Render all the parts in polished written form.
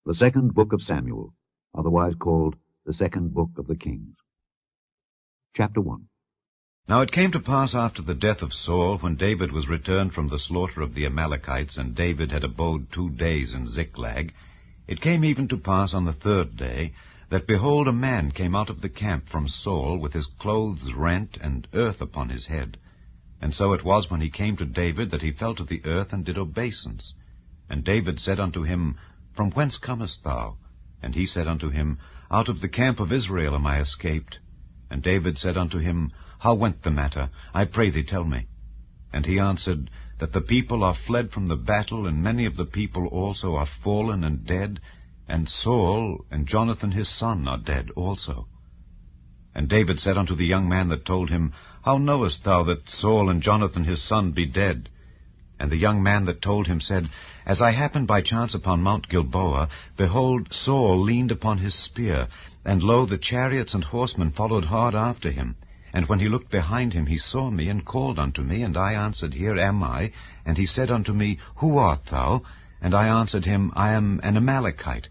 The Second Book of Samuel, otherwise called the Second Book of the Kings. Chapter 1. Now it came to pass after the death of Saul, when David was returned from the slaughter of the Amalekites, and David had abode 2 days in Ziklag, it came even to pass on the 3rd day, that, behold, a man came out of the camp from Saul, with his clothes rent, and earth upon his head. And so it was, when he came to David, that he fell to the earth, and did obeisance. And David said unto him, From whence comest thou? And he said unto him, Out of the camp of Israel am I escaped. And David said unto him, How went the matter? I pray thee, tell me. And he answered, That the people are fled from the battle, and many of the people also are fallen and dead, and Saul and Jonathan his son are dead also. And David said unto the young man that told him, How knowest thou that Saul and Jonathan his son be dead? And the young man that told him said, As I happened by chance upon Mount Gilboa, behold, Saul leaned upon his spear, and lo, the chariots and horsemen followed hard after him. And when he looked behind him, he saw me, and called unto me, and I answered, Here am I. And he said unto me, Who art thou? And I answered him, I am an Amalekite.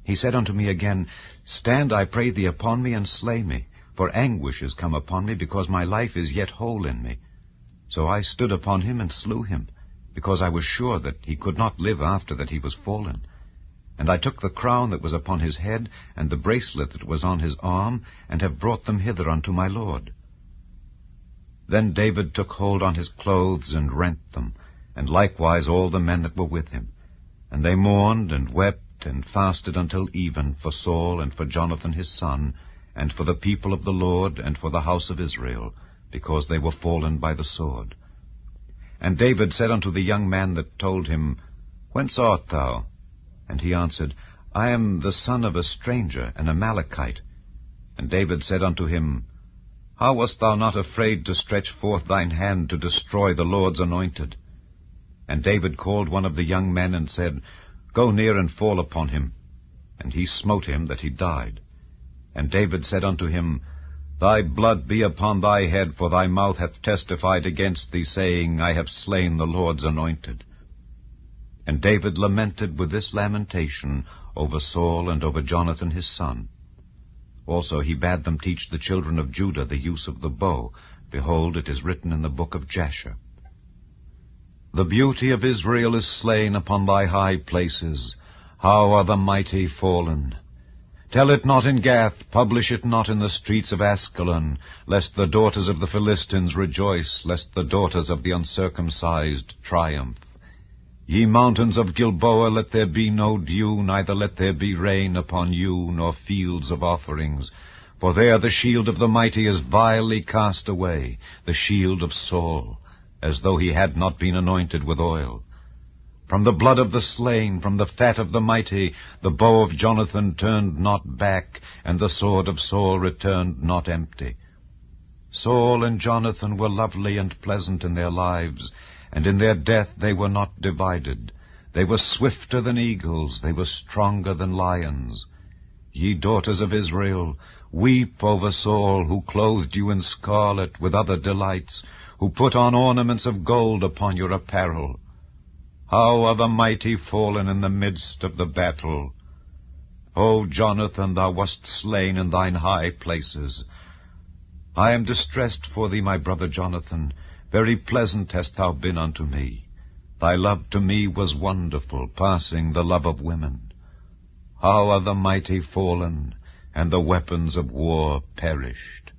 He said unto me again, Stand, I pray thee, upon me, and slay me, for anguish is come upon me, because my life is yet whole in me. So I stood upon him, and slew him, because I was sure that he could not live after that he was fallen. And I took the crown that was upon his head, and the bracelet that was on his arm, and have brought them hither unto my lord. Then David took hold on his clothes, and rent them, and likewise all the men that were with him. And they mourned, and wept, and fasted until even, for Saul, and for Jonathan his son, and for the people of the Lord, and for the house of Israel, because they were fallen by the sword. And David said unto the young man that told him, Whence art thou? And he answered, I am the son of a stranger, an Amalekite. And David said unto him, How wast thou not afraid to stretch forth thine hand to destroy the Lord's anointed? And David called one of the young men, and said, Go near and fall upon him. And he smote him that he died. And David said unto him, Thy blood be upon thy head, for thy mouth hath testified against thee, saying, I have slain the Lord's anointed. And David lamented with this lamentation over Saul and over Jonathan his son. Also he bade them teach the children of Judah the use of the bow. Behold, it is written in the book of Jasher. The beauty of Israel is slain upon thy high places. How are the mighty fallen! Tell it not in Gath, publish it not in the streets of Askelon, lest the daughters of the Philistines rejoice, lest the daughters of the uncircumcised triumph. Ye mountains of Gilboa, let there be no dew, neither let there be rain upon you, nor fields of offerings. For there the shield of the mighty is vilely cast away, the shield of Saul, as though he had not been anointed with oil. From the blood of the slain, from the fat of the mighty, the bow of Jonathan turned not back, and the sword of Saul returned not empty. Saul and Jonathan were lovely and pleasant in their lives, and in their death they were not divided. They were swifter than eagles, they were stronger than lions. Ye daughters of Israel, weep over Saul, who clothed you in scarlet with other delights, who put on ornaments of gold upon your apparel. How are the mighty fallen in the midst of the battle! O Jonathan, thou wast slain in thine high places. I am distressed for thee, my brother Jonathan. Very pleasant hast thou been unto me. Thy love to me was wonderful, passing the love of women. How are the mighty fallen, and the weapons of war perished!